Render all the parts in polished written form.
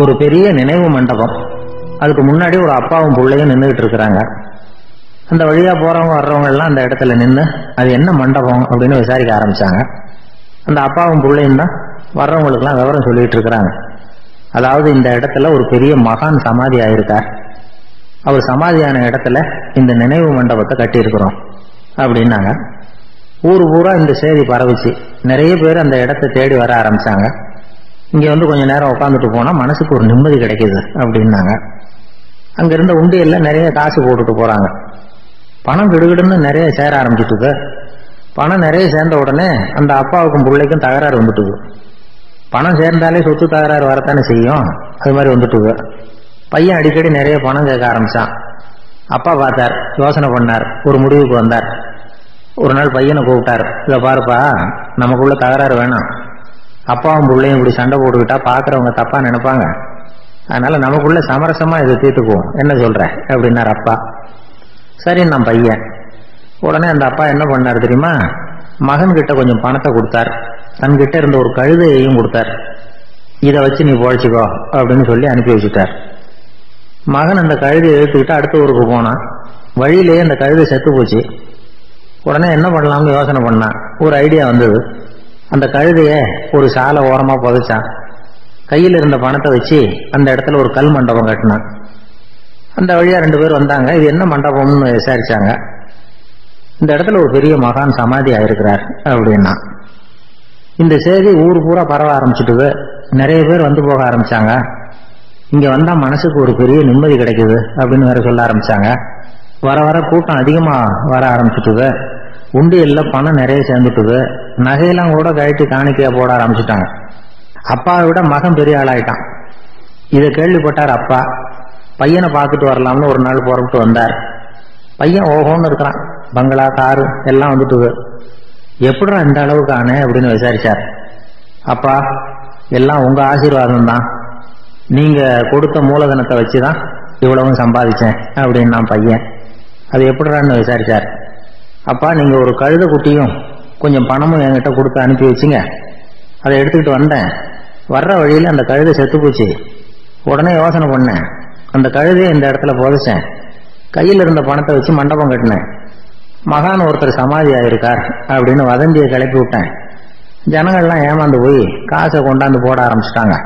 ஒரு பெரிய நினைவு மண்டபம். அதுக்கு முன்னாடி ஒரு அப்பாவும் பிள்ளையும் நின்றுகிட்டு இருக்கிறாங்க. அந்த வழியா போறவங்க வர்றவங்க எல்லாம் அந்த இடத்துல நின்று அது என்ன மண்டபம் அப்படின்னு விசாரிக்க ஆரம்பிச்சாங்க. அந்த அப்பாவும் பிள்ளையும் தான் வர்றவங்களுக்கு எல்லாம் விவரம் சொல்லிட்டு இருக்கிறாங்க. அதாவது இந்த இடத்துல ஒரு பெரிய மகான் சமாதி ஆயிருக்கார், அவர் சமாதியான இடத்துல இந்த நினைவு மண்டபத்தை கட்டியிருக்கிறோம் அப்படின்னாங்க. ஊரு பூரா இந்த செய்தி பரவிச்சு. நிறைய பேர் அந்த இடத்தை தேடி வர ஆரம்பிச்சாங்க. இங்க வந்து கொஞ்ச நேரம் உட்காந்துட்டு போனா மனசுக்கு ஒரு நிம்மதி கிடைக்குது அப்படின்னாங்க. அங்க இருந்த உண்டியல்ல நிறைய காசு போட்டுட்டு போறாங்க. பணம் கிடுகிடுன்னு நிறைய சேர ஆரம்பிச்சுட்டு, பணம் நிறைய சேர்ந்த உடனே அந்த அப்பாவுக்கும் பிள்ளைக்கும் தகராறு வந்துட்டுது. பணம் சேர்ந்தாலே சொத்து தகராறு வரத்தானே செய்யும், அது மாதிரி வந்துட்டுது. பையன் அடிக்கடி நிறைய பணம் கேட்க ஆரம்பிச்சான். அப்பா பார்த்தார், யோசனை பண்ணார், ஒரு முடிவுக்கு வந்தார். ஒரு நாள் பையனை கூப்பிட்டார், இதை பாருப்பா, நமக்குள்ள தகராறு வேணாம், அப்பாவும் பிள்ளையும் இப்படி சண்டை போட்டுக்கிட்டா பாக்குறவங்க தப்பா நினைப்பாங்க, அதனால நமக்குள்ள சமரசமா இதை தீர்த்துக்குவோம், என்ன சொல்ற அப்படின்னார் அப்பா. சரி நான் பையன். உடனே அந்த அப்பா என்ன பண்ணார் தெரியுமா, மகன் கிட்ட கொஞ்சம் பணத்தை கொடுத்தார், தன்கிட்ட இருந்த ஒரு கழுதையையும் கொடுத்தார். இதை வச்சு நீ பொழைச்சிக்கோ அப்படின்னு சொல்லி அனுப்பி வச்சுட்டார். மகன் அந்த கழுதையை எடுத்துக்கிட்டு அடுத்த ஊருக்கு போனான். வழியிலேயே அந்த கழுதை செத்து போச்சு. உடனே என்ன பண்ணலாம்னு யோசனை பண்ணான். ஒரு ஐடியா வந்தது. அந்த கழுதைய ஒரு சாலை ஓரமா புதைச்சான். கையில் இருந்த பணத்தை வச்சு அந்த இடத்துல ஒரு கல் மண்டபம் கட்டினான். அந்த வழியா 2 பேர் வந்தாங்க. இது என்ன மண்டபம்னு விசாரிச்சாங்க. இந்த இடத்துல ஒரு பெரிய மகான் சமாதி ஆயிருக்கிறார் அப்படின்னா. இந்த செய்தி ஊர் பூரா பரவ ஆரம்பிச்சுட்டு நிறைய பேர் வந்து போக ஆரம்பிச்சாங்க. இங்க வந்தா மனசுக்கு ஒரு பெரிய நிம்மதி கிடைக்குது அப்படின்னு வேற சொல்ல ஆரம்பிச்சாங்க. வர வர கூட்டம் அதிகமா வர ஆரம்பிச்சுட்டு, உண்டியல்ல பணம் நிறைய சேர்ந்துட்டுது. நகையெல்லாம் கூட கழட்டி காணிக்கையா போட ஆரம்பிச்சுட்டாங்க. அப்பாவை விட மகன் பெரிய ஆளாயிட்டான். இதை கேள்விப்பட்டார் அப்பா. பையனை பார்த்துட்டு வரலாம்னு ஒரு நாள் புறப்பட்டு வந்தார். பையன் ஓஹோன்னு இருக்கிறான், பங்களா காரு எல்லாம் வந்துட்டுது. எப்படிடா இந்த அளவுக்கு ஆனே அப்படின்னு விசாரிச்சார். அப்பா, எல்லாம் உங்க ஆசீர்வாதம் தான், நீங்க கொடுத்த மூலதனத்தை வச்சுதான் இவ்வளவும் சம்பாதிச்சேன் அப்படின்னு நான் பையன். அது எப்படிடான்னு விசாரிச்சார். அப்பா, நீங்க ஒரு கழுதை குட்டியும் கொஞ்சம் பணமும் என்கிட்ட கொடுத்து அனுப்பி வச்சுங்க, அதை எடுத்துக்கிட்டு வந்தேன். வர்ற வழியில அந்த கழுதை செத்து போச்சு. உடனே யோசனை பண்ணேன், அந்த கழுதையை இந்த இடத்துல புதைச்சேன், கையில் இருந்த பணத்தை வச்சு மண்டபம் கட்டினேன், மகான் ஒருத்தர் சமாதி ஆயிருக்கார் அப்படின்னு வதந்தியை கிளப்பி விட்டேன். ஜனங்கள்லாம் ஏமாந்து போய் காசை கொண்டாந்து போட ஆரம்பிச்சுட்டாங்க.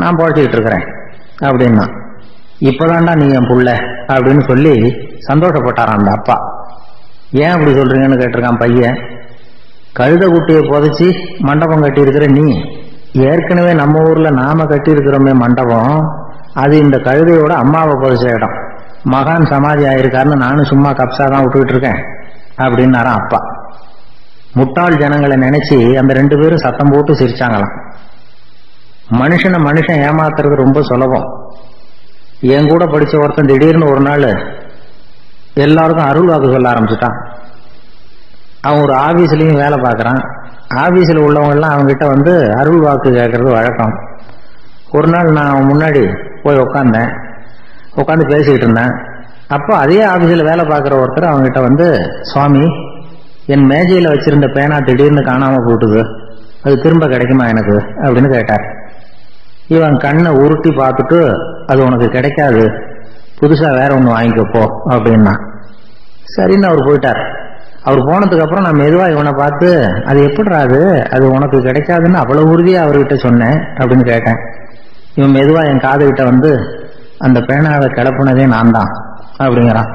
நான் பொழைச்சிக்கிட்டு இருக்கிறேன் அப்படின்னா. இப்பதான்டா நீ என் புள்ள அப்படின்னு சொல்லி சந்தோஷப்பட்டாரான் அந்த அப்பா. ஏன் அப்படி சொல்றீங்கன்னு கேட்டிருக்கான் பையன். கழுத குட்டியை புதைச்சி மண்டபம் கட்டி இருக்கிற நீ, ஏற்கனவே நம்ம ஊர்ல நாம கட்டி இருக்கிறோமே மண்டபம், அது இந்த கழுதையோட அம்மாவை புதைச்ச இடம். மகான் சமாதி ஆயிருக்காருன்னு நானும் சும்மா கப்சாதான் விட்டுக்கிட்டு இருக்கேன் அப்படின்னாரான் அப்பா. முட்டாள் ஜனங்களை நினைச்சு அந்த 2 பேரும் சத்தம் போட்டு சிரிச்சாங்களாம். மனுஷன் ஏமாத்துறது ரொம்ப சுலபம். என் கூட படிச்ச ஒருத்தன் திடீர்னு ஒரு நாள் எல்லாருக்கும் அருள் வாக்கு சொல்ல ஆரம்பிச்சுட்டான். அவன் ஒரு ஆபீஸ்லயும் வேலை பார்க்கறான். ஆபீஸ்ல உள்ளவங்க எல்லாம் அவங்ககிட்ட வந்து அருள் வாக்கு கேட்கறது வழக்கம். ஒரு நாள் நான் அவன் முன்னாடி போய் உட்காந்து பேசிக்கிட்டு இருந்தேன். அப்போ அதே ஆபீஸ்ல வேலை பார்க்குற ஒருத்தர் அவங்ககிட்ட வந்து, சுவாமி, என் மேஜையில வச்சிருந்த பேனா திடீர்னு காணாம போட்டுது, அது திரும்ப கிடைக்குமா எனக்கு அப்படின்னு கேட்டார். இவன் கண்ணை உருட்டி பார்த்துட்டு, அது உனக்கு கிடைக்காது, புதுசா வேற ஒண்ணு வாங்கிக்கப்போ அப்படின்னா. சரின்னு அவர் போயிட்டார். அவர் போனதுக்கு அப்புறம் நான் மெதுவா இவனை பார்த்து, அது எப்படிடா அது உனக்கு கிடைக்காதுன்னு அவ்வளவு உறுதியா அவர்கிட்ட சொன்னேன் அப்படின்னு கேட்டேன். இவன் மெதுவா என் காதுகிட்ட வந்து, அந்த பேனாவை கிளப்புனதே நான் தான் அப்படிங்கிறான்.